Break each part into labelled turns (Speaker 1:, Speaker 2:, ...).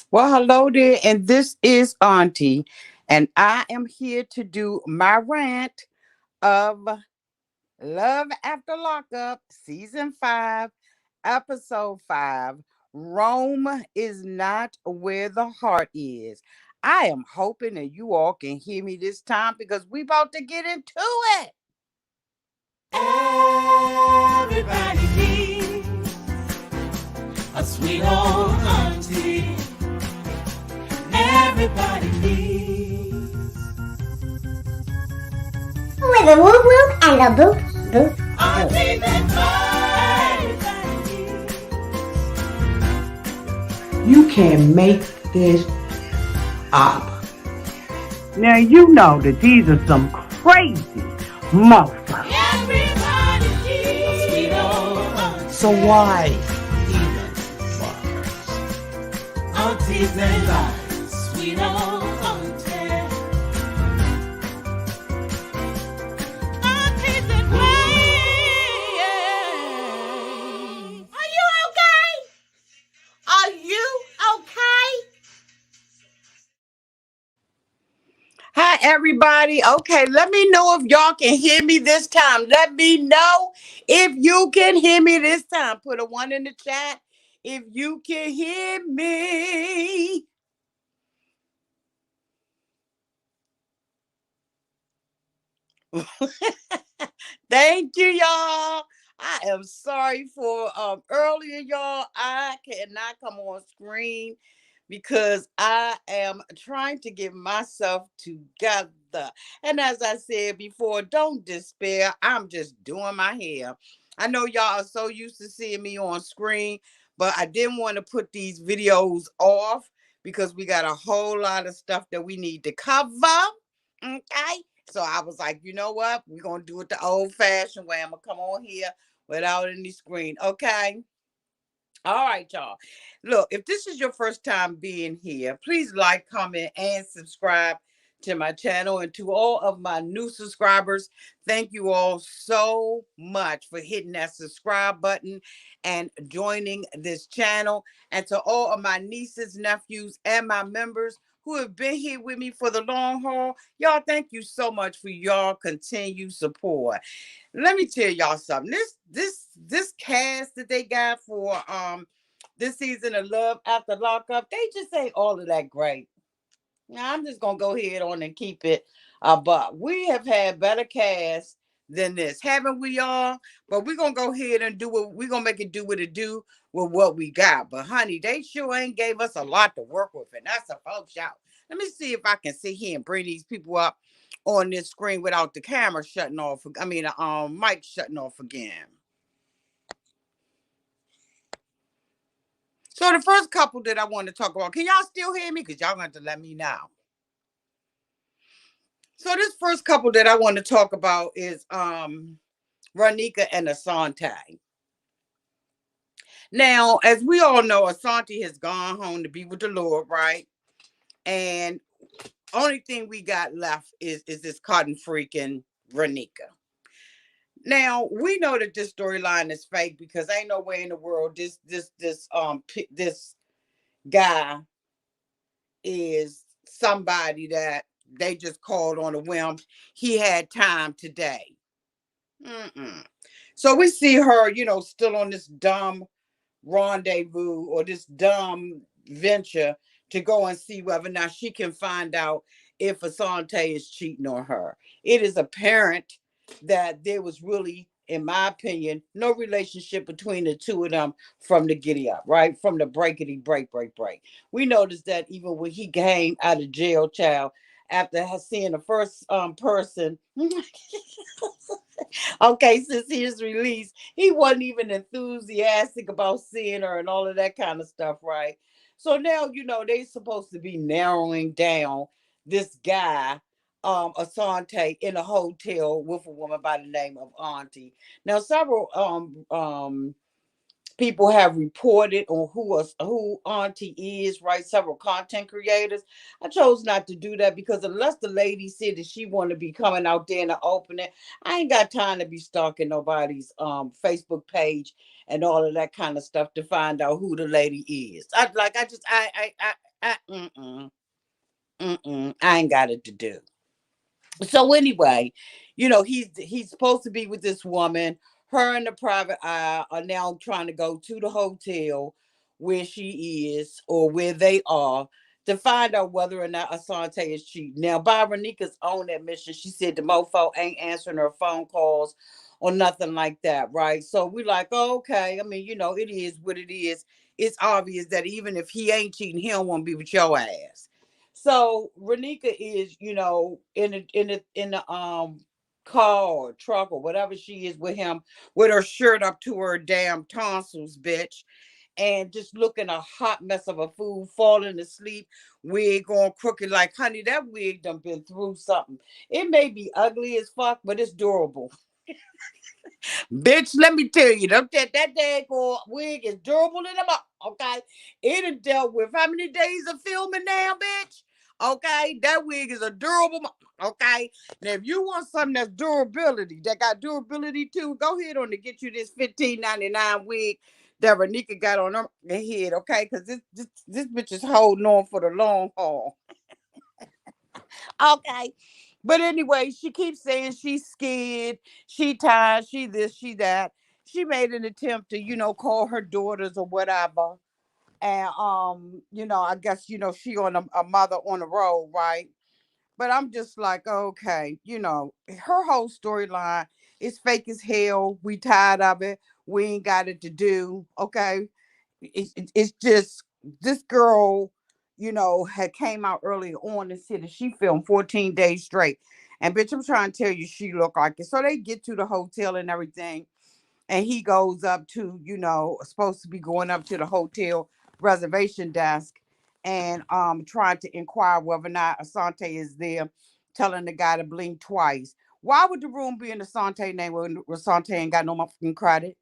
Speaker 1: Well, hello there, and this is Auntie, and I am here to do my rant of Love After Lockup, Season 5, Episode 5. Rome is not where the heart is. I am hoping that you all can hear me this time because we about to get into it.
Speaker 2: Everybody needs a sweet old auntie. Everybody needs
Speaker 3: with a whoop whoop and a boop boop
Speaker 2: auntie
Speaker 3: boop.
Speaker 2: that everybody needs.
Speaker 4: You can make this up.
Speaker 5: Now you know that these are some crazy motherfuckers.
Speaker 2: Everybody needs a sweet old auntie.
Speaker 1: So why even bother?
Speaker 2: Aunties and lies, sweet old auntie. Aunties and ways. Are you okay? Are you okay?
Speaker 1: Hi, everybody. Okay, let me know if y'all can hear me this time. Let me know if you can hear me this time. Put a one in the chat if you can hear me. Thank you, y'all. I am sorry for earlier, y'all. I cannot come on screen because I am trying to get myself together. And as I said before, don't despair. I'm just doing my hair. I know y'all are so used to seeing me on screen, but I didn't want to put these videos off because we got a whole lot of stuff that we need to cover. Okay. So I was like, you know what? We're going to do it the old fashioned way. I'm going to come on here without any screen. Okay. All right, y'all. Look, if this is your first time being here, please like, comment, and subscribe to my channel. And to all of my new subscribers, thank you all so much for hitting that subscribe button and joining this channel. And to all of my nieces, nephews, and my members who have been here with me for the long haul, y'all, thank you so much for y'all continued support. Let me tell y'all something. This cast that they got for this season of Love After Lockup, they just ain't all of that great. Now I'm just gonna go ahead on and keep it but we have had better cast than this, haven't we all? But we're gonna go ahead and do what we're gonna make it do what it do with what we got. But honey, they sure ain't gave us a lot to work with, and that's a folk shout. Let me see if I can sit here and bring these people up on this screen without the camera shutting off. I mean, mic shutting off again. So the first couple that I want to talk about, can y'all still hear me? Because y'all going to let me know. So this first couple that I want to talk about is Rika and Assante. Now, as we all know, Assante has gone home to be with the Lord, right? And only thing we got left is this cotton freaking Rika. Now we know that this storyline is fake because ain't no way in the world this guy is somebody that they just called on a whim. He had time today. Mm-mm. So we see her, still on this dumb rendezvous or this dumb venture to go and see whether or not she can find out if Assante is cheating on her. It is apparent that there was really, in my opinion, no relationship between the two of them from the giddy up, right? From the breakity break. We noticed that even when he came out of jail, child, after seeing the first person, okay, since his release, he wasn't even enthusiastic about seeing her and all of that kind of stuff, right? So now, they supposed to be narrowing down this guy, Assante, in a hotel with a woman by the name of Auntie. Now, several people have reported on who Auntie is, right? Several content creators. I chose not to do that because unless the lady said that she wanted to be coming out there in the opening, I ain't got time to be stalking nobody's Facebook page and all of that kind of stuff to find out who the lady is. I ain't got it to do. So anyway, he's supposed to be with this woman. Her and the private eye are now trying to go to the hotel where she is or where they are to find out whether or not Assante is cheating. Now, by Renika's own admission, she said the mofo ain't answering her phone calls or nothing like that, right? So we like, oh, okay. I mean, it is what it is. It's obvious that even if he ain't cheating, he don't want to be with your ass. So Renika is, in the car or truck or whatever she is with him, with her shirt up to her damn tonsils, bitch, and just looking a hot mess of a fool, falling asleep, wig going crooked. Like, honey, that wig done been through something. It may be ugly as fuck, but it's durable. Bitch, let me tell you, that daggone wig is durable in the mouth, okay? It done dealt with how many days of filming now, bitch? Okay, that wig is a durable, okay? Now, if you want something that's durability, that got durability too, go ahead on to get you this $15.99 wig that Renika got on her head, okay? Because this bitch is holding on for the long haul. Okay. But anyway, she keeps saying she's scared, she tired, she this, she that. She made an attempt to, call her daughters or whatever. And I guess, she on a mother on the road, right? But I'm just like, okay, her whole storyline is fake as hell. We tired of it. We ain't got it to do. Okay. It's just this girl, had came out earlier on and said that she filmed 14 days straight. And bitch, I'm trying to tell you, she looked like it. So they get to the hotel and everything. And he goes up to, supposed to be going up to the hotel reservation desk and trying to inquire whether or not Asante is there, telling the guy to blink twice. Why would the room be in Asante name when Asante ain't got no motherfucking credit?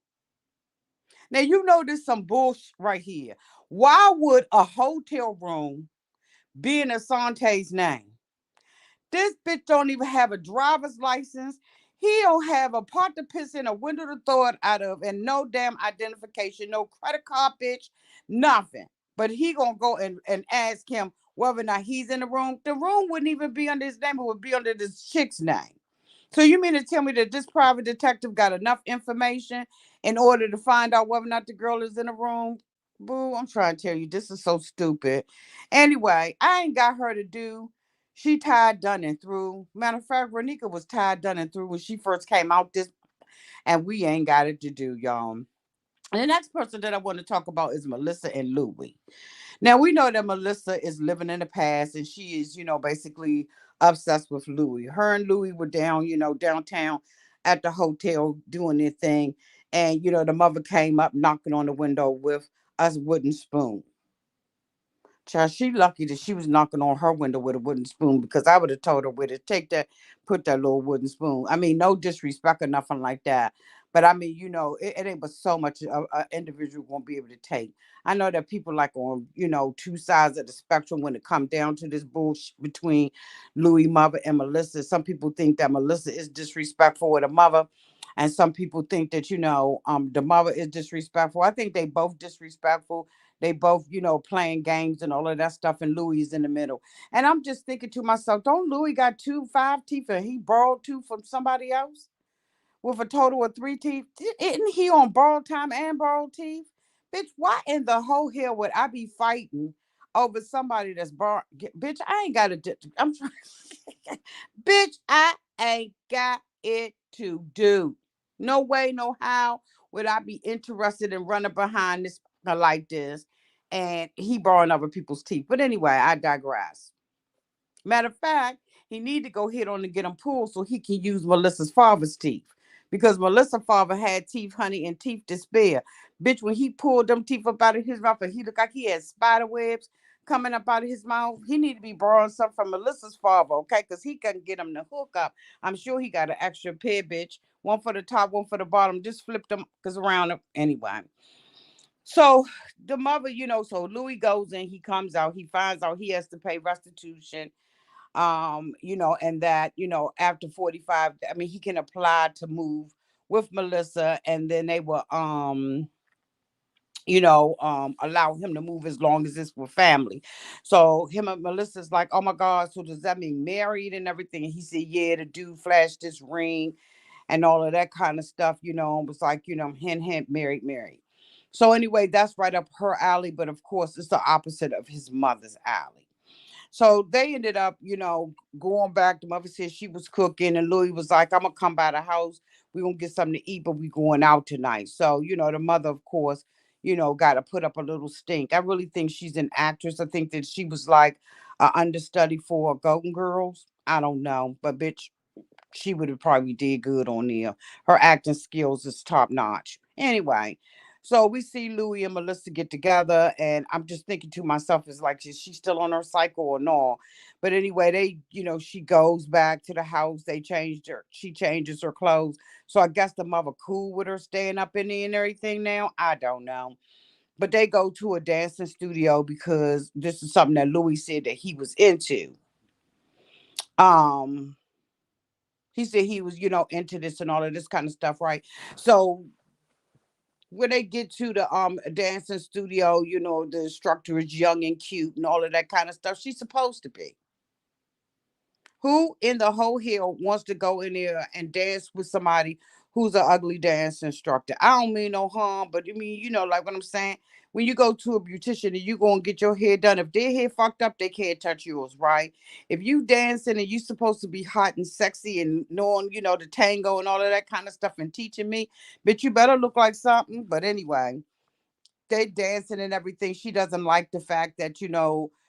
Speaker 1: Now you know there's some bullshit right here. Why would a hotel room be in Asante's name? This bitch don't even have a driver's license. He don't have a part to piss in, a window to throw it out of, and no damn identification, no credit card, bitch, nothing. But he gonna go and ask him whether or not he's in the room. The room wouldn't even be under his name; it would be under this chick's name. So you mean to tell me that this private detective got enough information in order to find out whether or not the girl is in the room? Boo, I'm trying to tell you, this is so stupid. Anyway, I ain't got her to do. She tied, done, and through. Matter of fact, Renika was tied, done, and through when she first came out this, and we ain't got it to do, y'all. And the next person that I want to talk about is Melissa and Louie. Now we know that Melissa is living in the past and she is, basically obsessed with Louie. Her and Louie were down, downtown at the hotel doing their thing. And, the mother came up knocking on the window with a wooden spoon. Child, she lucky that she was knocking on her window with a wooden spoon because I would have told her where to take that, put that little wooden spoon. I mean, no disrespect or nothing like that. But I mean, it ain't but so much an individual won't be able to take. I know that people like on, two sides of the spectrum when it come down to this bullshit between Louis' mother and Melissa. Some people think that Melissa is disrespectful with a mother. And some people think that, the mother is disrespectful. I think they both disrespectful. They both, playing games and all of that stuff, and Louis is in the middle. And I'm just thinking to myself, don't Louis got 5 teeth and he borrowed 2 from somebody else with a total of 3 teeth? Isn't he on borrowed time and borrowed teeth? Bitch, why in the whole hell would I be fighting over somebody that's borrowed? Bitch, I ain't got to. I'm trying. Bitch, I ain't got it to do. No way, no how would I be interested in running behind this like this and he borrowing other people's teeth. But anyway, I digress. Matter of fact, he need to go hit on to get them pulled so he can use Melissa's father's teeth. Because Melissa's father had teeth, honey, and teeth to spare. Bitch, when he pulled them teeth up out of his mouth, and he looked like he had spider webs coming up out of his mouth. He need to be borrowing something from Melissa's father, okay? Because he couldn't get him to hook up. I'm sure he got an extra pair, bitch. One for the top, one for the bottom. Just flip them because around them. Anyway. So the mother, so Louis goes in, he comes out, he finds out he has to pay restitution. And that, after 45, I mean, he can apply to move with Melissa, and then they will allow him to move as long as it's with family. So him and Melissa's like, oh my God, so does that mean married and everything? And he said, yeah, the dude flashed this ring and all of that kind of stuff, and was like, hint, hint, married, married. So anyway, that's right up her alley, but of course it's the opposite of his mother's alley. So they ended up, going back. The mother said she was cooking, and Louis was like, I'm gonna come by the house. We're gonna get something to eat, but we going out tonight. So, the mother, of course, got to put up a little stink. I really think she's an actress. I think that she was like an understudy for Golden Girls. I don't know, but bitch, she would have probably did good on there. Her acting skills is top notch. Anyway, so we see Louie and Melissa get together, and I'm just thinking to myself, is like, is she still on her cycle or no? But anyway, she goes back to the house. She changes her clothes. So I guess the mother cool with her staying up in there and everything now. I don't know. But they go to a dancing studio because this is something that Louis said that he was into. Um, he said he was, into this and all of this kind of stuff, right? So when they get to the dancing studio, the instructor is young and cute and all of that kind of stuff. She's supposed to be. Who in the whole hell wants to go in there and dance with somebody who's an ugly dance instructor? I don't mean no harm, but I mean, like what I'm saying. When you go to a beautician and you go and get your hair done, if their hair fucked up, they can't touch yours, right? If you dancing and you supposed to be hot and sexy and knowing, the tango and all of that kind of stuff and teaching me, but you better look like something. But anyway, they dancing and everything. She doesn't like the fact that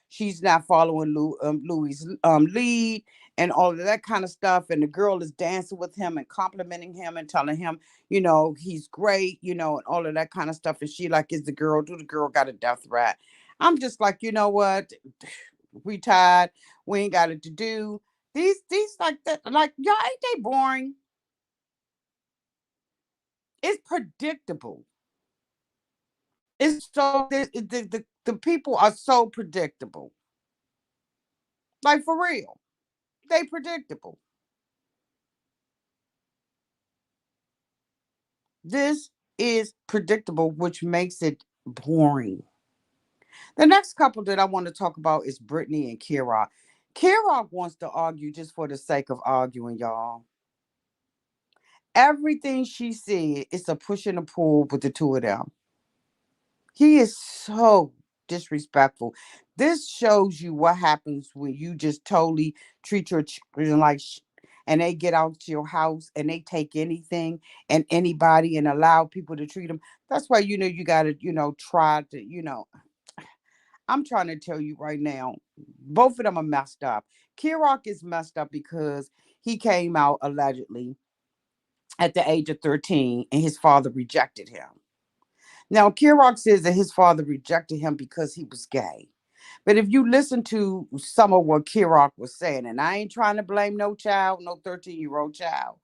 Speaker 1: she's not following Louis' lead and all of that kind of stuff. And the girl is dancing with him and complimenting him and telling him, he's great, and all of that kind of stuff. And she like, is the girl? Do the girl got a death threat? I'm just like, you know what? We tired. We ain't got it to do. These like that, like y'all ain't they boring? It's predictable. It's so the people are so predictable. Like for real. They predictable. This is predictable, which makes it boring. The next couple that I want to talk about is Brittany and Kiro. Kiro wants to argue just for the sake of arguing, y'all. Everything she said is a push and a pull with the two of them. He is so disrespectful. This shows you what happens when you just totally treat your children like and they get out to your house and they take anything and anybody and allow people to treat them. That's why you got to try to I'm trying to tell you right now, both of them are messed up. Kirok is messed up because he came out allegedly at the age of 13 and his father rejected him. Now, Kirok says that his father rejected him because he was gay. But if you listen to some of what Kirok was saying, and I ain't trying to blame no child, no 13-year-old child,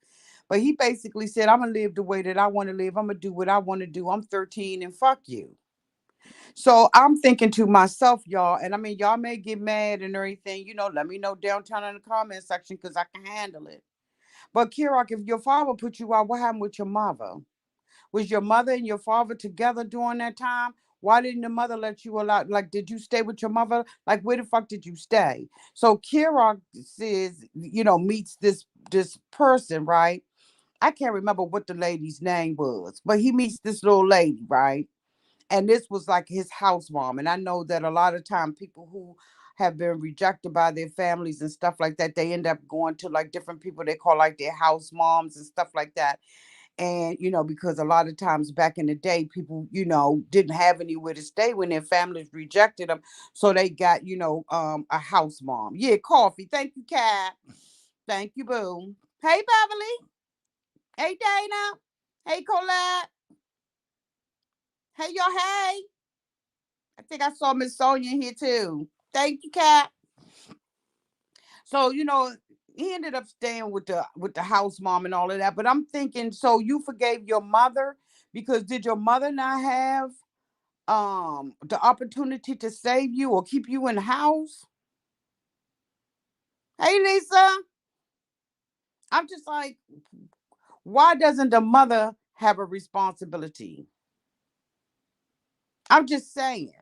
Speaker 1: but he basically said, I'm going to live the way that I want to live. I'm going to do what I want to do. I'm 13 and fuck you. So I'm thinking to myself, y'all, and I mean, y'all may get mad and everything, let me know downtown in the comment section because I can handle it. But Kirok, if your father put you out, what happened with your mother? Was your mother and your father together during that time? Why didn't the mother let you allow? Like, did you stay with your mother? Like, where the fuck did you stay? So Kira says, meets this person, right? I can't remember what the lady's name was, but he meets this little lady, right? And this was like his house mom. And I know that a lot of time people who have been rejected by their families and stuff like that, they end up going to like different people they call like their house moms and stuff like that. And because a lot of times back in the day people didn't have anywhere to stay when their families rejected them, so they got a house mom. Yeah, coffee. Thank you, Cat. Thank you, boo. Hey, Beverly. Hey, Dana. Hey, Colette. Hey, y'all. Hey, I think I saw Miss Sonia here too. Thank you, Cat. So he ended up staying with the house mom and all of that. But I'm thinking, so you forgave your mother because did your mother not have the opportunity to save you or keep you in the house. Hey Lisa, I'm just like, why doesn't the mother have a responsibility? I'm just saying.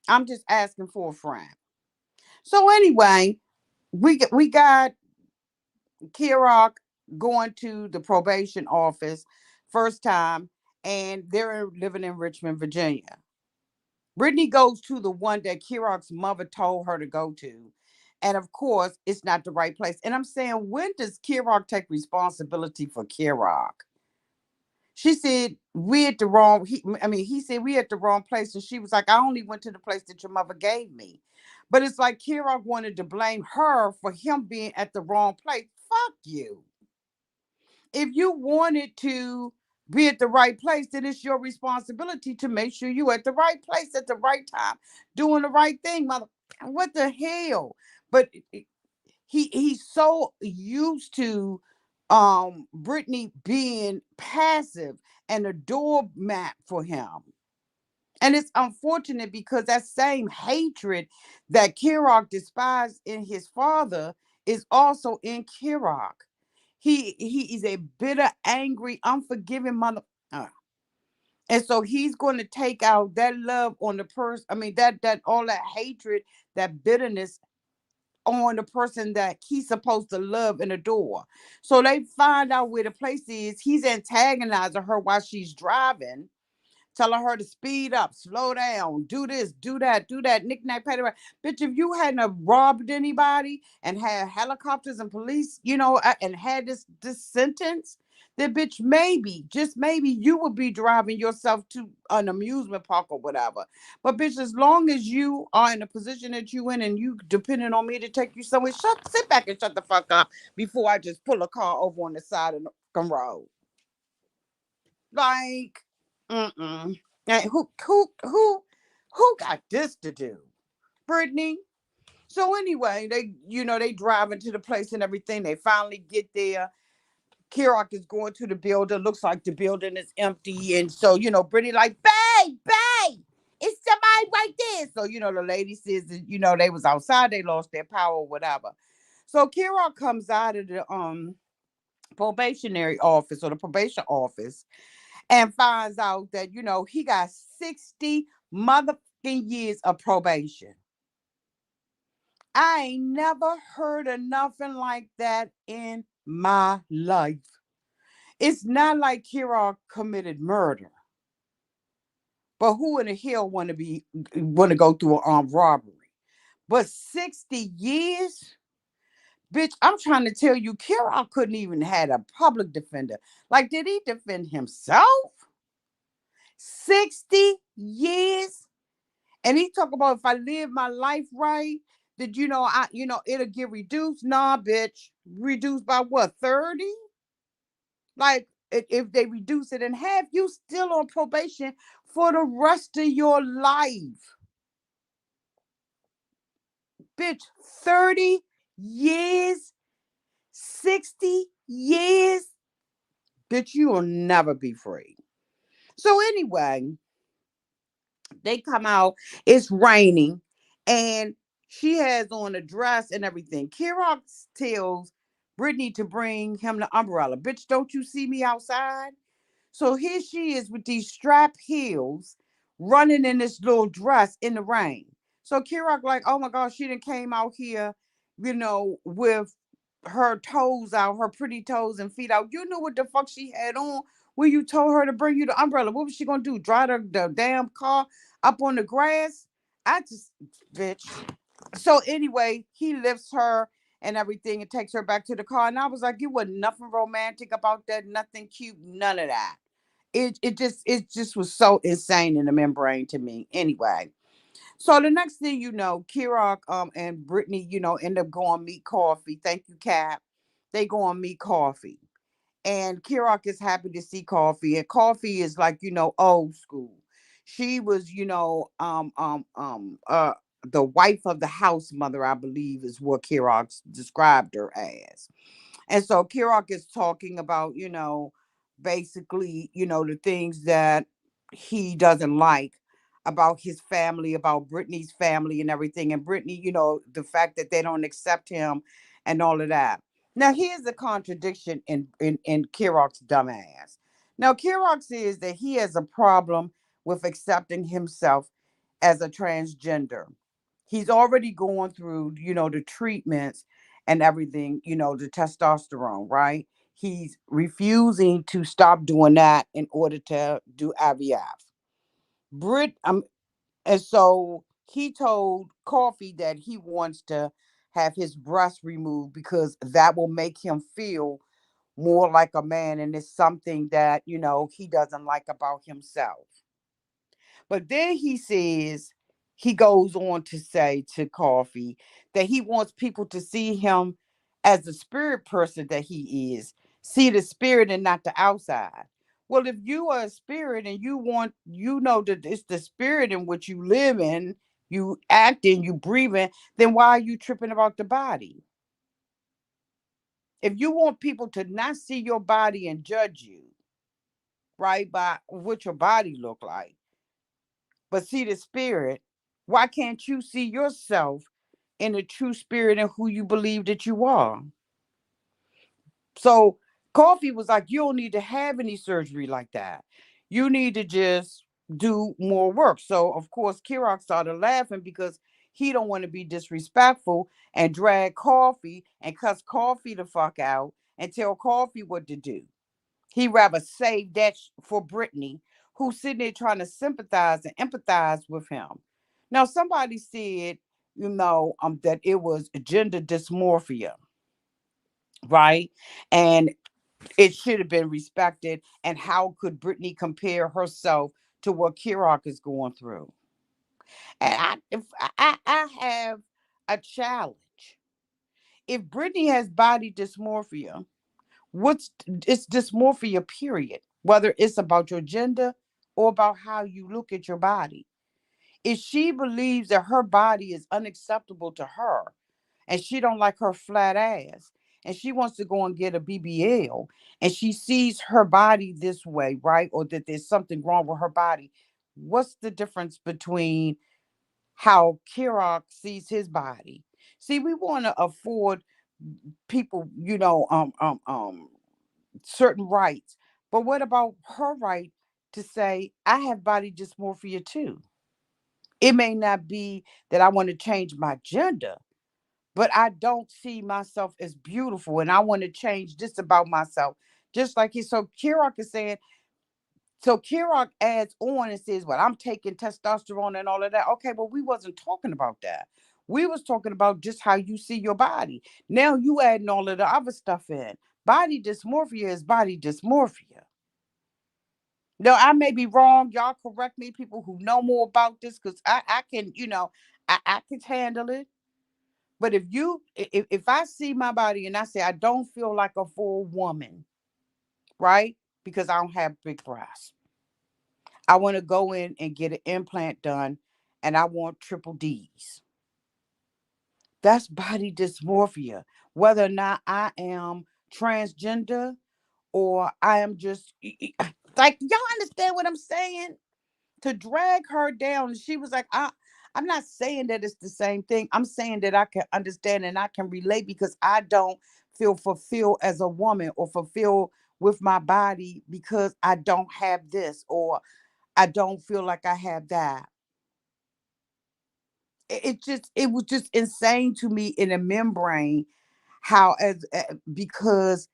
Speaker 1: I'm just asking for a friend. So anyway, we got Kirok going to the probation office first time, and they're living in Richmond, Virginia. Brittany goes to the one that Kirok's mother told her to go to. And of course, it's not the right place. And I'm saying, when does Kirok take responsibility for Kirok? She said, we at the wrong, he said, we at the wrong place. And she was like, I only went to the place that your mother gave me. But it's like Kirok wanted to blame her for him being at the wrong place. Fuck you. If you wanted to be at the right place, then it's your responsibility to make sure you at the right place at the right time, doing the right thing, mother. What the hell? But he's so used to Brittany being passive and a doormat for him. And it's unfortunate because that same hatred that Kirok despised in his father is also in Kirok. He is a bitter, angry, unforgiving mother. uh, And so he's going to take out that love on the person. I mean, that all that hatred, that bitterness on the person that he's supposed to love and adore. So they find out where the place is. He's antagonizing her while she's driving, telling her to speed up, slow down, do this, do that, knick-knack, paddywhack. Bitch, if you hadn't have robbed anybody and had helicopters and police, and had this sentence, then bitch, maybe, just maybe, you would be driving yourself to an amusement park or whatever. But bitch, as long as you are in the position that you in and you depending on me to take you somewhere, sit back and shut the fuck up before I just pull a car over on the side of the road. Like, mm-mm. And who got this to do? Brittany. So anyway, they drive into the place and everything. They finally get there. Kirok is going to the building. Looks like the building is empty. And so, Brittany like, babe, it's somebody right there. So, the lady says that, they was outside, they lost their power or whatever. So Kirok comes out of the probationary office or the probation office and finds out that, he got 60 motherfucking years of probation. I ain't never heard of nothing like that in my life. It's not like Kiro committed murder, but who in the hell want to go through an armed robbery? But 60 years? Bitch, I'm trying to tell you, Kiro couldn't even had a public defender. Like, did he defend himself? 60 years? And he talk about, if I live my life right, that it'll get reduced. Nah, bitch. Reduced by what? 30? Like, if they reduce it in half, you still on probation for the rest of your life. Bitch, 30 years, 60 years, bitch, you will never be free. So anyway, they come out, it's raining, and she has on a dress and everything. Kirok tells Brittany to bring him the umbrella. Bitch, don't you see me outside? So here she is with these strap heels running in this little dress in the rain. So Kirok like, oh my gosh, she done came out here, with her toes out, her pretty toes and feet out. You knew what the fuck she had on when you told her to bring you the umbrella. What was she gonna do? Drive the damn car up on the grass? I just, bitch. So anyway, he lifts her and everything and takes her back to the car. And I was like, you wasn't nothing romantic about that, nothing cute, none of that. It just was so insane in the membrane to me. Anyway, so the next thing you know, Kirok and Brittany, end up going meet coffee. Thank you, Cap. They go on meet coffee. And Kirok is happy to see Coffee. And Coffee is like, old school. She was, the wife of the house mother, I believe, is what Kirok described her as. And so Kirok is talking about, basically, the things that he doesn't like about his family, about Brittany's family and everything. And Brittany, the fact that they don't accept him and all of that. Now, here's the contradiction in Kirok's dumbass. Now, Kirok says that he has a problem with accepting himself as a transgender. He's already going through, the treatments and everything, the testosterone, right? He's refusing to stop doing that in order to do IVF. Brit, and so he told Coffee that he wants to have his breast removed because that will make him feel more like a man, and it's something that he doesn't like about himself. But then he goes on to say to Coffee that he wants people to see him as the spirit person that he is. See the spirit and not the outside. Well, if you are a spirit and you know that it's the spirit in which you live in, you act in, you breathe in, then why are you tripping about the body? If you want people to not see your body and judge you, right, by what your body look like, but see the spirit, why can't you see yourself in the true spirit and who you believe that you are? So Coffee was like, you don't need to have any surgery like that. You need to just do more work. So of course Kirok started laughing because he don't want to be disrespectful and drag Coffee and cuss Coffee the fuck out and tell Coffee what to do. He rather save that for Brittany, who's sitting there trying to sympathize and empathize with him. Now, somebody said, that it was gender dysmorphia, right? And it should have been respected. And how could Brittany compare herself to what Kirok is going through? And I have a challenge. If Brittany has body dysmorphia, what's it's dysmorphia, period, whether it's about your gender or about how you look at your body. If she believes that her body is unacceptable to her and she don't like her flat ass and she wants to go and get a BBL and she sees her body this way, right, or that there's something wrong with her body, what's the difference between how Kirok sees his body? See, we want to afford people, certain rights. But what about her right to say, I have body dysmorphia too? It may not be that I want to change my gender, but I don't see myself as beautiful and I want to change this about myself. Just like so Kirok is saying, so Kirok adds on and says, well, I'm taking testosterone and all of that. Okay, but we wasn't talking about that. We was talking about just how you see your body. Now you adding all of the other stuff in. Body dysmorphia is body dysmorphia. No, I may be wrong. Y'all correct me, people who know more about this, because I can, I can handle it. But if I see my body and I say I don't feel like a full woman, right? Because I don't have big breasts. I want to go in and get an implant done and I want triple D's. That's body dysmorphia. Whether or not I am transgender or I am just like, y'all understand what I'm saying? To drag her down. And she was like, I'm not saying that it's the same thing. I'm saying that I can understand and I can relate because I don't feel fulfilled as a woman or fulfilled with my body because I don't have this or I don't feel like I have that. It was just insane to me in a membrane how as because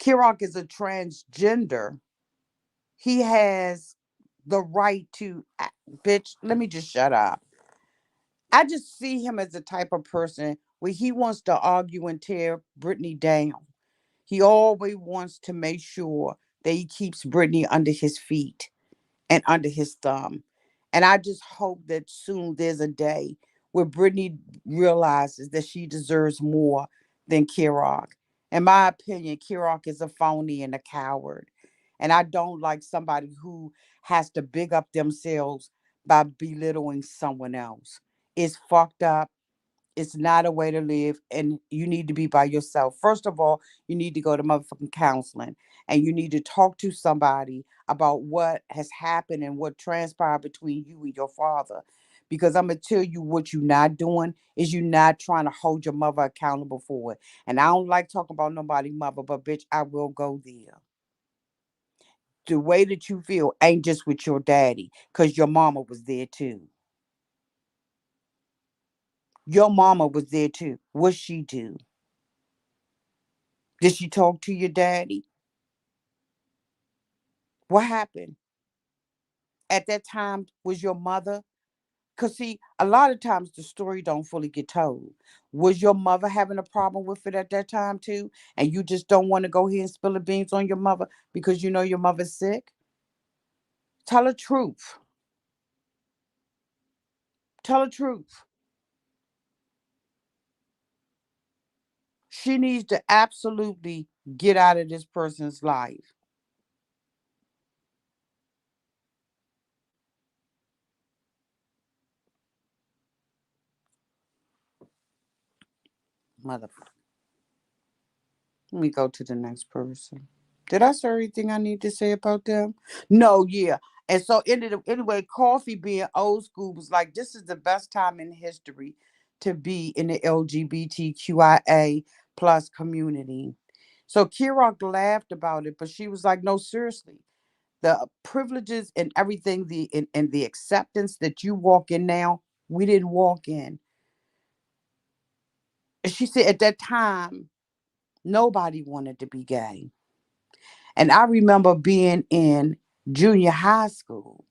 Speaker 1: Kirok is a transgender, he has the right to bitch, let me just shut up. I just see him as the type of person where he wants to argue and tear Brittany down. He always wants to make sure that he keeps Brittany under his feet and under his thumb. And I just hope that soon there's a day where Brittany realizes that she deserves more than Kirok. In my opinion, Kirok is a phony and a coward. And I don't like somebody who has to big up themselves by belittling someone else. It's fucked up. It's not a way to live, and you need to be by yourself. First of all, you need to go to motherfucking counseling, and you need to talk to somebody about what has happened and what transpired between you and your father. Because I'm gonna tell you what you're not doing is you're not trying to hold your mother accountable for it. And I don't like talking about nobody mother, but bitch, I will go there. The way that you feel ain't just with your daddy, because your mama was there too. Your mama was there too. What she do? Did she talk to your daddy? What happened? At that time was your mother? Cause see, a lot of times the story don't fully get told. Was your mother having a problem with it at that time too? And you just don't want to go here and spill the beans on your mother because you know your mother's sick? Tell the truth. Tell the truth. She needs to absolutely get out of this person's life. Mother. Let me go to the next person. Did I say everything I need to say about them? No, yeah. And so anyway, coffee being old school was like, this is the best time in history to be in the LGBTQIA plus community. So Kira laughed about it, but she was like, no, seriously. The privileges and everything, and the acceptance that you walk in now, we didn't walk in. And she said at that time, nobody wanted to be gay. And I remember being in junior high school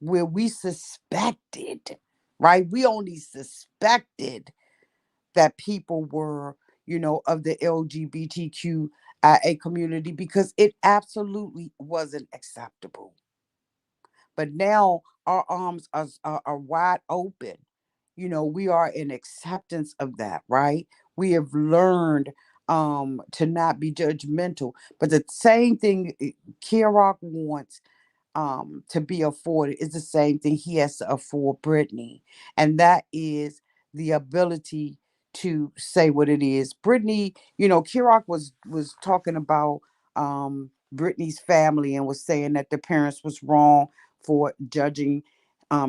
Speaker 1: where we suspected, right? We only suspected that people were, of the LGBTQIA community because it absolutely wasn't acceptable. But now our arms are wide open. We are in acceptance of that, right? We have learned to not be judgmental. But the same thing Kirok wants to be afforded is the same thing he has to afford Brittany. And that is the ability to say what it is. Brittany, Kirok was talking about Brittany's family and was saying that the parents was wrong for judging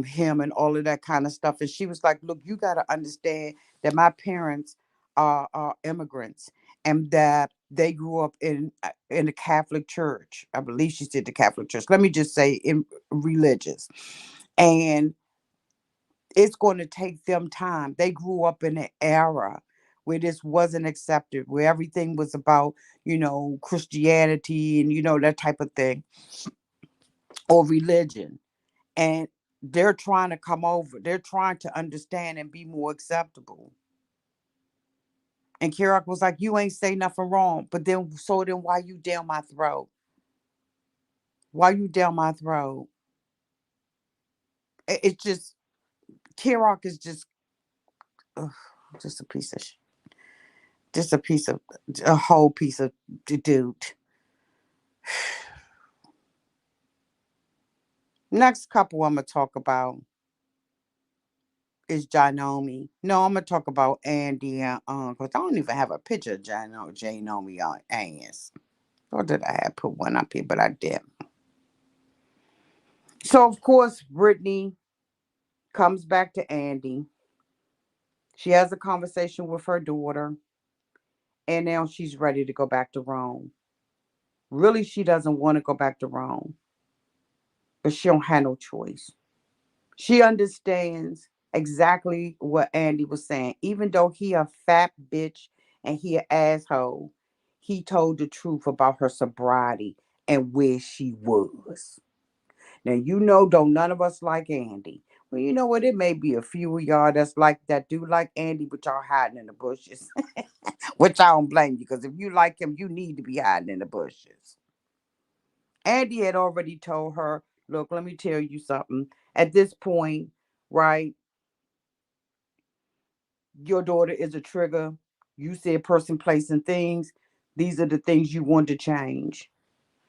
Speaker 1: him and all of that kind of stuff. And she was like, look, you got to understand that my parents are immigrants and that they grew up in the Catholic Church. I believe she said the Catholic Church. Let me just say in religious. And it's going to take them time. They grew up in an era where this wasn't accepted, where everything was about, Christianity and, that type of thing or religion. And they're trying to come over. They're trying to understand and be more acceptable. And Kirak was like, you ain't say nothing wrong. But then why you down my throat? Why you down my throat? It's just, Kirak is just, ugh, just a piece of, just a piece of, a whole piece of dude. Next couple I'm going to talk about is Janomi. No, I'm going to talk about Andy and because I don't even have a picture of Janomi on ass. Or did I have put one up here, but I didn't. So, of course, Brittany comes back to Andy. She has a conversation with her daughter, and now she's ready to go back to Rome. Really, she doesn't want to go back to Rome, but she don't have no choice. She understands exactly what Andy was saying. Even though he a fat bitch and he an asshole, he told the truth about her sobriety and where she was. Now don't none of us like Andy. Well, you know what? It may be a few of y'all that do like Andy, but y'all hiding in the bushes. Which I don't blame you, because if you like him, you need to be hiding in the bushes. Andy had already told her, look, let me tell you something. At this point, right, your daughter is a trigger. You said person, place, and things. These are the things you want to change.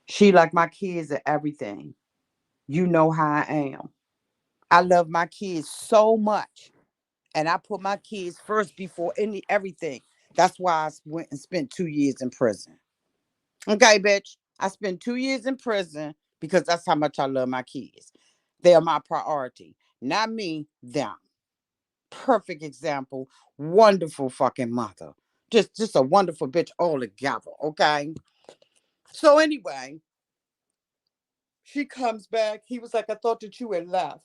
Speaker 1: She like my kids are everything. You know how I am. I love my kids so much. And I put my kids first before everything. That's why I went and spent 2 years in prison. Okay, bitch. I spent 2 years in prison because that's how much I love my kids. They are my priority. Not me, them. Perfect example. Wonderful fucking mother. Just a wonderful bitch altogether. Okay. So anyway, she comes back. He was like, I thought that you had left.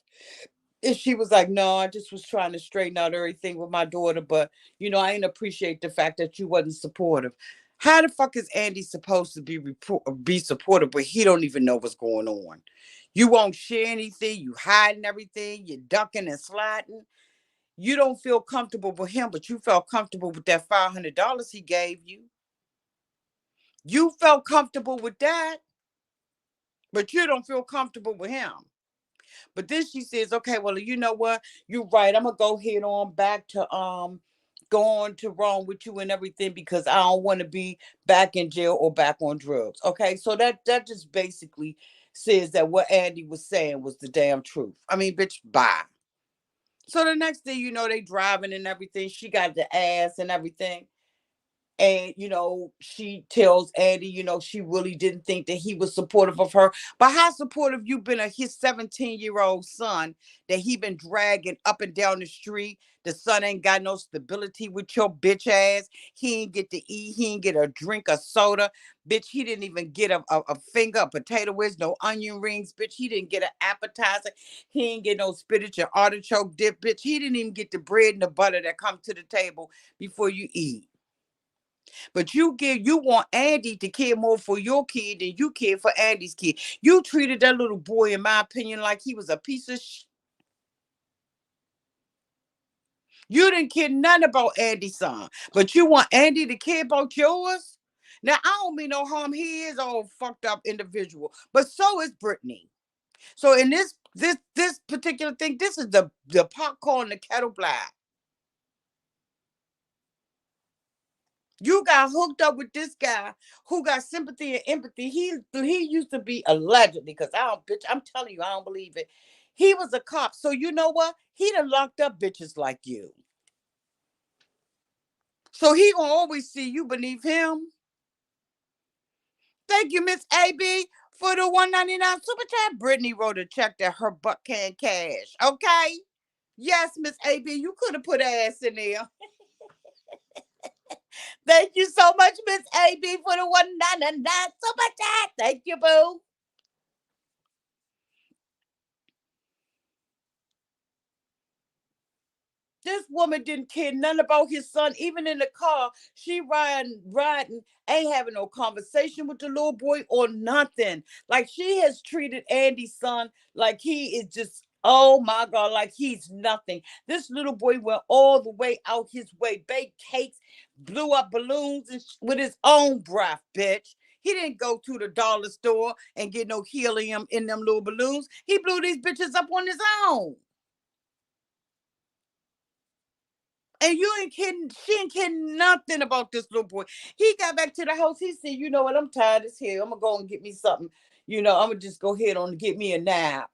Speaker 1: And she was like, no, I just was trying to straighten out everything with my daughter, but I didn't appreciate the fact that you wasn't supportive. How the fuck is Andy supposed to be supportive, but he don't even know what's going on? You won't share anything. You hiding everything. You're ducking and sliding. You don't feel comfortable with him, but you felt comfortable with that $500 he gave you. You felt comfortable with that, but you don't feel comfortable with him. But then she says, okay, well, you know what? You're right. I'm gonna go head on back to going to Rome with you and everything because I don't want to be back in jail or back on drugs. Okay. So that just basically says that what Andy was saying was the damn truth. I mean, bitch, bye. So the next thing you know, they driving and everything. She got the ass and everything. And she tells Andy, she really didn't think that he was supportive of her. But how supportive you been of his 17-year-old son that he been dragging up and down the street? The son ain't got no stability with your bitch ass. He ain't get to eat. He ain't get a drink of soda. Bitch, he didn't even get a finger of potato wedge, no onion rings. Bitch, he didn't get an appetizer. He ain't get no spinach or artichoke dip. Bitch, he didn't even get the bread and the butter that come to the table before you eat. But you want Andy to care more for your kid than you care for Andy's kid. You treated that little boy, in my opinion, like he was a piece of You didn't care nothing about Andy's son. But you want Andy to care about yours? Now I don't mean no harm. He is all fucked up individual. But so is Brittany. So in this particular thing, this is the pot calling the kettle black. You got hooked up with this guy who got sympathy and empathy. He used to be allegedly, because I don't, bitch, I'm telling you, I don't believe it. He was a cop. So you know what? He done locked up bitches like you. So he gonna always see you beneath him. Thank you, Miss AB, for the 199 super chat. Brittany wrote a check that her butt can cash. Okay? Yes, Miss AB, you could have put ass in there. Thank you so much, Miss AB, for the 199 super chat. Thank you, boo. This woman didn't care nothing about his son, even in the car. She riding, ain't having no conversation with the little boy or nothing. Like she has treated Andy's son like he is just, oh my God, like he's nothing. This little boy went all the way out his way, baked cakes, blew up balloons with his own breath, bitch. He didn't go to the dollar store and get no helium in them little balloons. He blew these bitches up on his own. And you ain't kidding. She ain't kidding nothing about this little boy. He got back to the house. He said, you know what? I'm tired as hell. I'm going to go and get me something. I'm going to just go ahead on and get me a nap.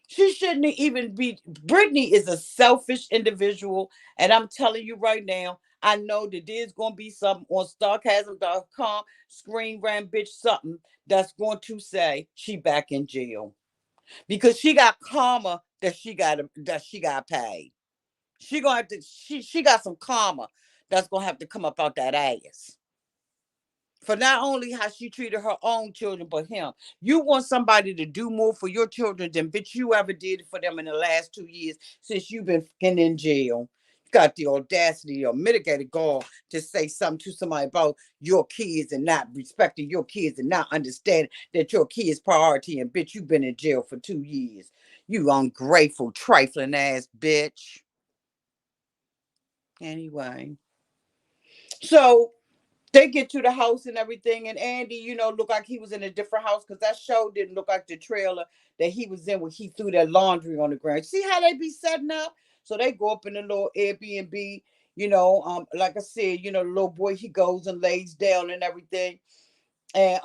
Speaker 1: She shouldn't even be. Brittany is a selfish individual. And I'm telling you right now, I know that there's going to be something on sarcasm.com, screen rant bitch, something that's going to say she back in jail. Because she got karma that she got paid. She gonna have to. She got some karma that's gonna have to come up out that ass for not only how she treated her own children, but him. You want somebody to do more for your children than bitch you ever did for them in the last 2 years since you've been fucking in jail. You got the audacity or mitigated gall to say something to somebody about your kids and not respecting your kids and not understanding that your kids priority and bitch you've been in jail for 2 years. You ungrateful trifling ass bitch. Anyway, so they get to the house and everything, and Andy, looked like he was in a different house because that show didn't look like the trailer that he was in when he threw that laundry on the ground. See how they be setting up? So they go up in the little Airbnb, like I said, the little boy he goes and lays down and everything. And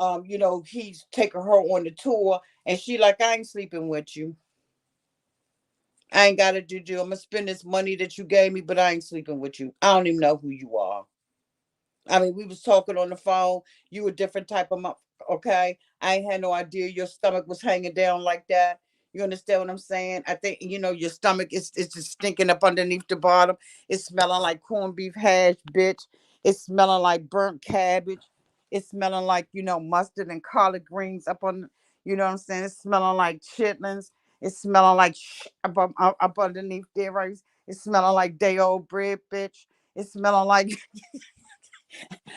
Speaker 1: he's taking her on the tour, and she like, I ain't sleeping with you. I ain't gotta do you. I'm gonna spend this money that you gave me, but I ain't sleeping with you. I don't even know who you are. I mean, we was talking on the phone. You a different type of okay. I ain't had no idea your stomach was hanging down like that. You understand what I'm saying? I think your stomach is it's just stinking up underneath the bottom. It's smelling like corned beef hash, bitch. It's smelling like burnt cabbage. It's smelling like mustard and collard greens up on. You know what I'm saying? It's smelling like chitlins. It's smelling like up underneath there, right? It's smelling like day old bread, bitch. It's smelling like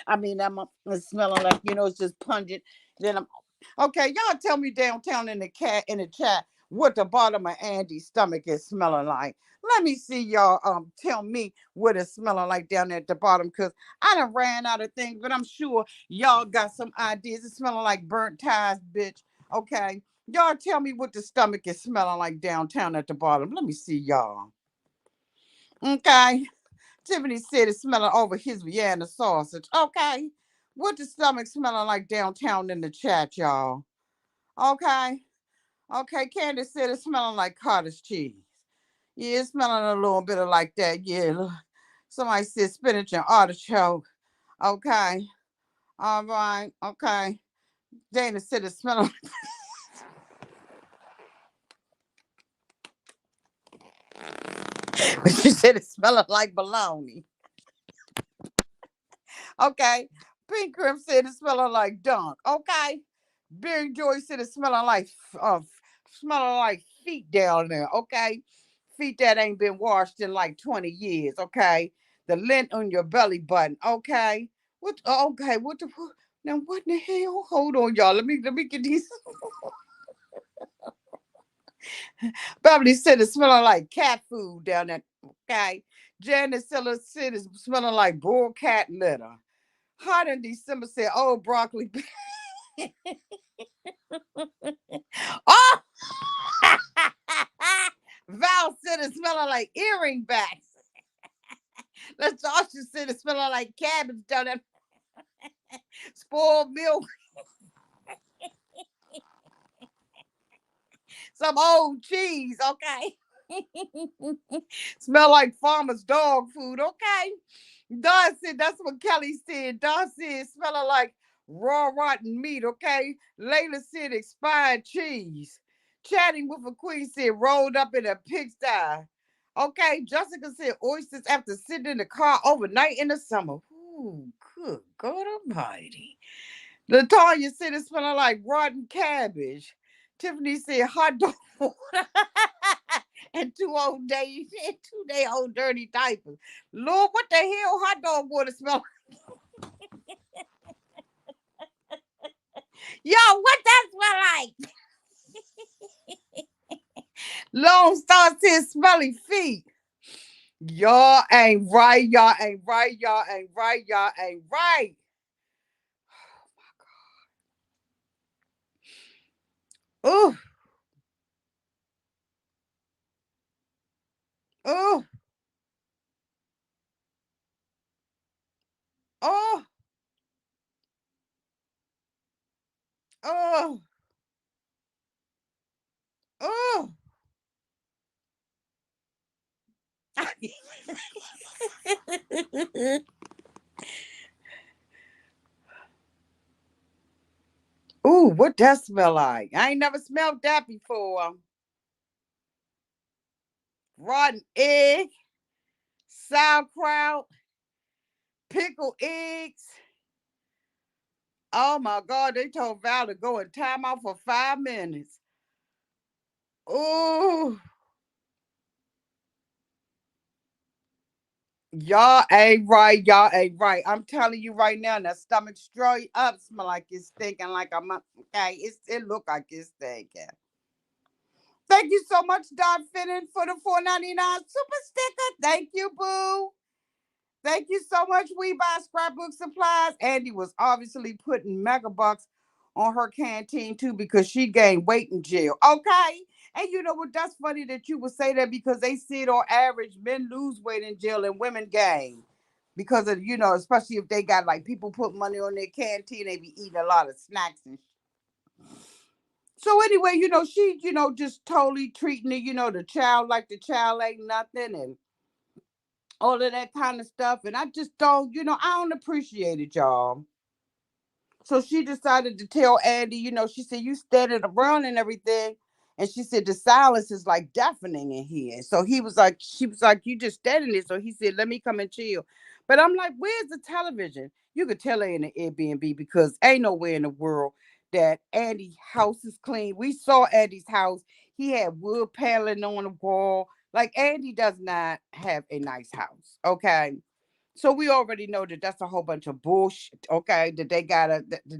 Speaker 1: I mean, it's smelling like it's just pungent. Then I'm okay. Y'all tell me downtown in the chat what the bottom of Andy's stomach is smelling like. Let me see y'all. Tell me what it's smelling like down there at the bottom, cause I done ran out of things, but I'm sure y'all got some ideas. It's smelling like burnt tires, bitch. Okay, y'all tell me what the stomach is smelling like downtown at the bottom. Let me see y'all. Okay. Tiffany said it's smelling over his Vienna sausage. Okay. What the stomach smelling like downtown in the chat, y'all? Okay. Okay. Candace said it's smelling like cottage cheese. Yeah, it's smelling a little bit of like that. Yeah. Somebody said spinach and artichoke. Okay. All right. Okay. Dana said it's smelling. She said it's smelling like bologna. Okay. Pink Crim said it's smelling like dunk. Okay. Barry Joy said it's smelling like feet down there. Okay. Feet that ain't been washed in like 20 years. Okay. The lint on your belly button. Okay. Okay. Now what in the hell? Hold on, y'all. Let me get these. Beverly said it's smelling like cat food down there. Okay. Janice said it's smelling like bull cat litter. Hot in December said, oh, broccoli. Oh! Val said it's smelling like earring backs. Let's also said it's smelling like cabbage down there. Spoiled milk. Some old cheese, okay? Smell like farmer's dog food, okay? Don said that's what Kelly said. Don said smelling like raw rotten meat, okay? Layla said expired cheese. Chatting with a queen said rolled up in a pigsty. Okay, Jessica said oysters after sitting in the car overnight in the summer. Ooh, good God Almighty. Latonya said it smelling like rotten cabbage. Tiffany said hot dog and 2 day old dirty diapers. Lord, what the hell hot dog water smell? Yo, what that smell like? Lone Star said smelly feet. Y'all ain't right. Y'all ain't right. Y'all ain't right. Y'all ain't right. Ooh, ooh, oh, oh, oh. Ooh, what that smell like? I ain't never smelled that before. Rotten egg, sauerkraut, pickled eggs. Oh my God, they told Val to go in timeout for 5 minutes. Ooh, y'all ain't right. Y'all ain't right. I'm telling you right now, that stomach straight up smell like it's stinking like a month. Okay, it look like it's stinking. Thank you so much, Don Finnan, for the 4.99 super sticker. Thank you, boo. Thank you so much. We buy scrapbook supplies. Andy was obviously putting megabucks on her canteen too because she gained weight in jail. Okay. And you know what? That's funny that you would say that because they said on average men lose weight in jail and women gain. Because of, especially if they got like people put money on their canteen, they be eating a lot of snacks and So anyway, she, just totally treating the child like the child ain't nothing and all of that kind of stuff. And I just don't, I don't appreciate it, y'all. So she decided to tell Andy, she said, you standing around and everything. And she said, the silence is like deafening in here. So she was like, you just standing there. So he said, let me come and chill. But I'm like, where's the television? You could tell her in the Airbnb because ain't nowhere in the world that Andy's house is clean. We saw Andy's house. He had wood paneling on the wall. Like Andy does not have a nice house. Okay. So we already know that that's a whole bunch of bullshit, okay? That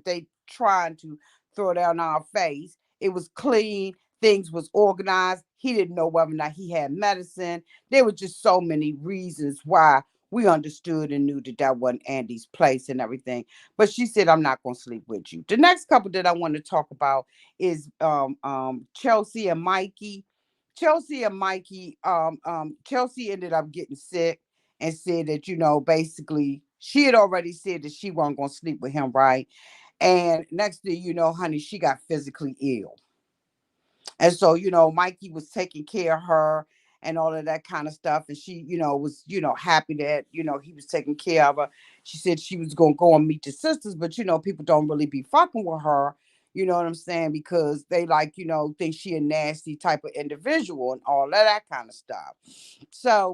Speaker 1: they trying to throw down our face. It was clean, things was organized. He didn't know whether or not he had medicine. There were just so many reasons why we understood and knew that that wasn't Andy's place and everything. But she said, "I'm not gonna sleep with you." The next couple that I want to talk about is Chelsea and Mikey. Chelsea ended up getting sick and said that, basically she had already said that she wasn't going to sleep with him, right? And next thing you know, honey, she got physically ill. And so, Mikey was taking care of her and all of that kind of stuff. And she, was, happy that, he was taking care of her. She said she was going to go and meet the sisters, but, people don't really be fucking with her. You know what I'm saying? Because they like, think she a nasty type of individual and all of that kind of stuff. So,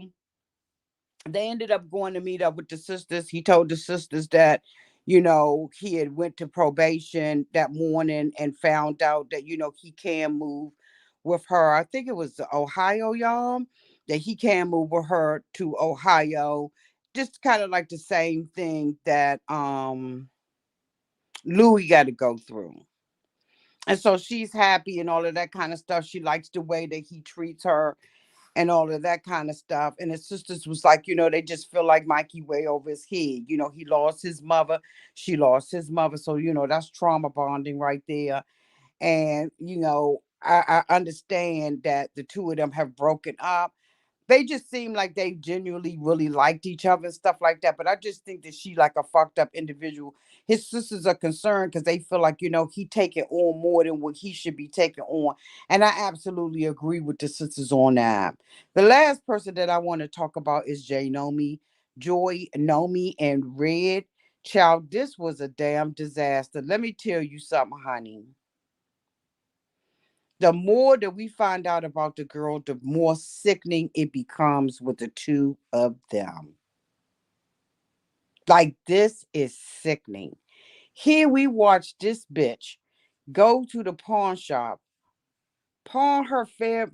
Speaker 1: they ended up going to meet up with the sisters. He told the sisters that, he had went to probation that morning and found out that, he can move with her. I think it was Ohio, y'all, that he can move with her to Ohio. Just kind of like the same thing that Louie got to go through. And so she's happy and all of that kind of stuff. She likes the way that he treats her and all of that kind of stuff. And his sisters was like, they just feel like Mikey way over his head. He lost his mother. She lost his mother. So, that's trauma bonding right there. And, I understand that the two of them have broken up. They just seem like they genuinely really liked each other and stuff like that. But I just think that she like a fucked up individual. His sisters are concerned because they feel like, he taking on more than what he should be taking on. And I absolutely agree with the sisters on that. The last person that I want to talk about is Joy, Nomi, and Red. Child, this was a damn disaster. Let me tell you something, honey. The more that we find out about the girl, the more sickening it becomes with the two of them. Like, this is sickening. Here we watch this bitch go to the pawn shop, pawn her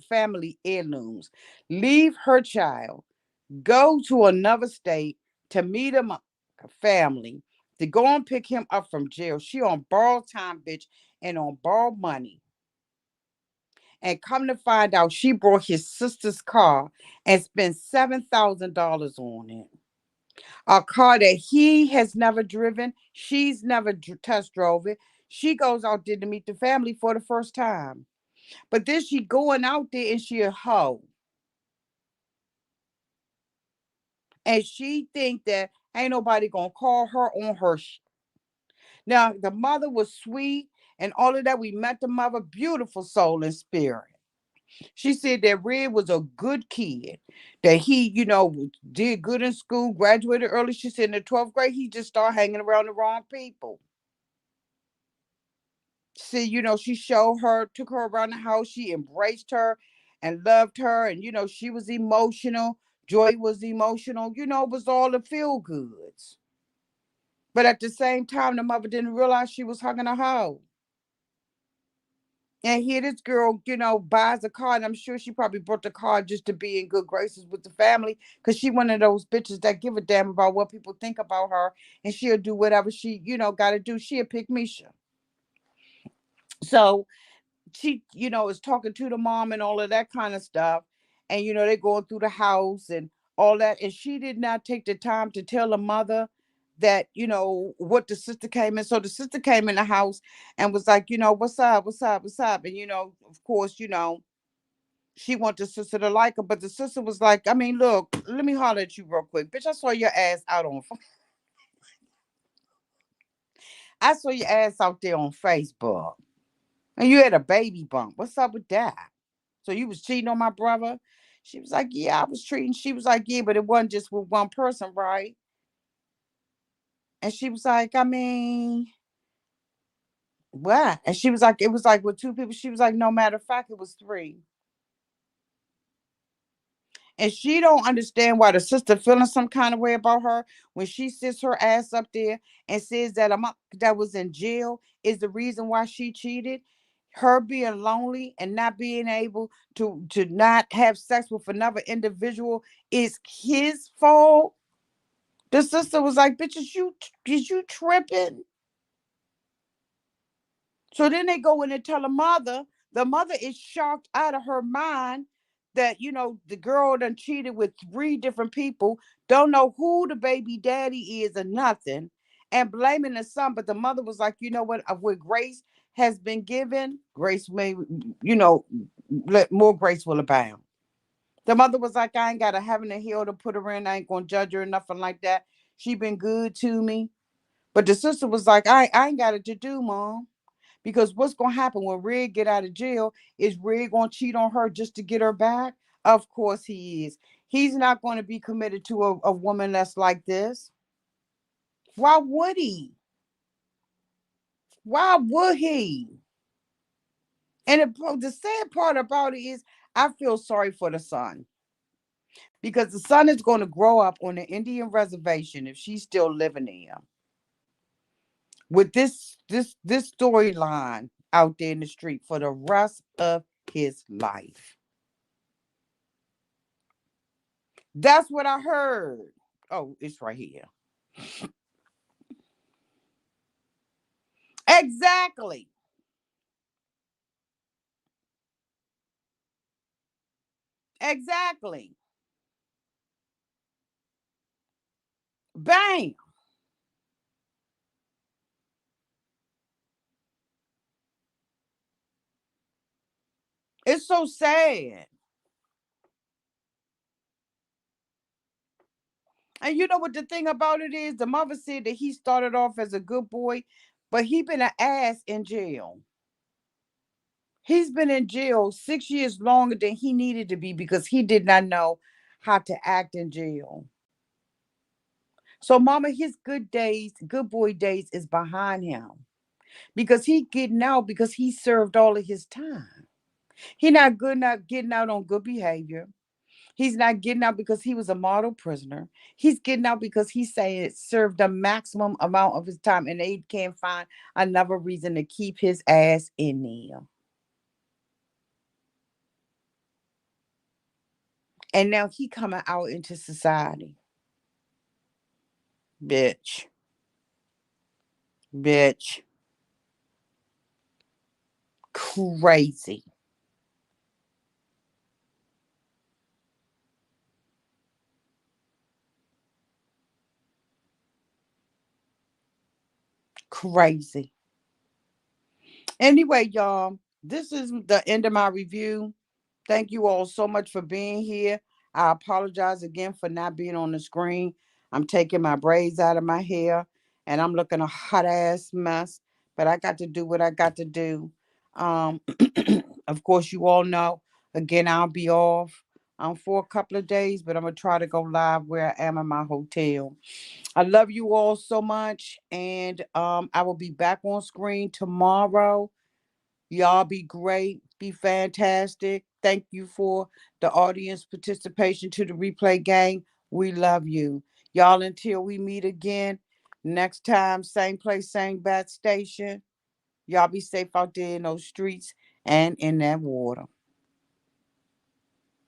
Speaker 1: family heirlooms, leave her child, go to another state to meet a family, to go and pick him up from jail. She on borrowed time, bitch, and on borrowed money. And come to find out, she brought his sister's car and spent $7,000 on it. A car that he has never driven. She's never test drove it. She goes out there to meet the family for the first time. But then she going out there and she a hoe. And she think that ain't nobody gonna call her on her. Now, the mother was sweet and all of that. We met the mother, beautiful soul and spirit. She said that Red was a good kid, that he, did good in school, graduated early. She said in the 12th grade, he just started hanging around the wrong people. See, she showed her, took her around the house. She embraced her and loved her. And, she was emotional. Joy was emotional. It was all the feel goods. But at the same time, the mother didn't realize she was hugging a hoe. And here this girl, buys a car, and I'm sure she probably bought the car just to be in good graces with the family, because she one of those bitches that give a damn about what people think about her, and she'll do whatever she, got to do. She'll pick Misha. So she, is talking to the mom and all of that kind of stuff, and they're going through the house and all that, and she did not take the time to tell the mother that what the sister came in. So the sister came in the house and was like, what's up, what's up, and of course, she want the sister to like her, but the sister was like, I mean, look, let me holler at you real quick, bitch. I saw your ass out there on Facebook. And you had a baby bump. What's up with that? So you was cheating on my brother? She was like, yeah, I was treating. She was like, yeah, but it wasn't just with one person, right? And she was like, I mean, what? And she was like, it was like with two people. She was like, no matter of fact, it was three. And she don't understand why the sister feeling some kind of way about her when she sits her ass up there and says that a month that was in jail is the reason why she cheated. Her being lonely and not being able to not have sex with another individual is his fault. The sister was like, "Bitch, is you tripping?" So then they go in and tell the mother. The mother is shocked out of her mind that, the girl done cheated with three different people, don't know who the baby daddy is or nothing, and blaming the son. But the mother was like, you know what grace has been given, grace may, let more grace will abound. The mother was like, I ain't got a heaven and hell to put her in. I ain't gonna judge her or nothing like that. She been good to me. But the sister was like, I ain't got it to do, mom. Because what's gonna happen when Red get out of jail? Is Red gonna cheat on her just to get her back? Of course he is. He's not going to be committed to a woman that's like this. Why would he? Why would he? And the sad part about it is, I feel sorry for the son because the son is going to grow up on the Indian reservation if she's still living there with this storyline out there in the street for the rest of his life. That's what I heard. Oh, it's right here. Exactly. Exactly. Bang. It's so sad. And you know what the thing about it is? The mother said that he started off as a good boy, but he been an ass in jail. He's been in jail 6 years longer than he needed to be because he did not know how to act in jail. So, mama, his good days, good boy days, is behind him because he getting out because he served all of his time. He not getting out on good behavior. He's not getting out because he was a model prisoner. He's getting out because he said served the maximum amount of his time and they can't find another reason to keep his ass in there. And now he coming out into society. Bitch. Bitch. Crazy. Crazy. Anyway, y'all, this is the end of my review. Thank you all so much for being here. I apologize again for not being on the screen. I'm taking my braids out of my hair and I'm looking a hot ass mess, but I got to do what I got to do. Um, of course, you all know, again, I'll be off for a couple of days, but I'm going to try to go live where I am in my hotel. I love you all so much, and I will be back on screen tomorrow. Y'all be great, be fantastic. Thank you for the audience participation to the replay gang. We love you. Y'all, until we meet again next time, same place, same bat station. Y'all be safe out there in those streets and in that water.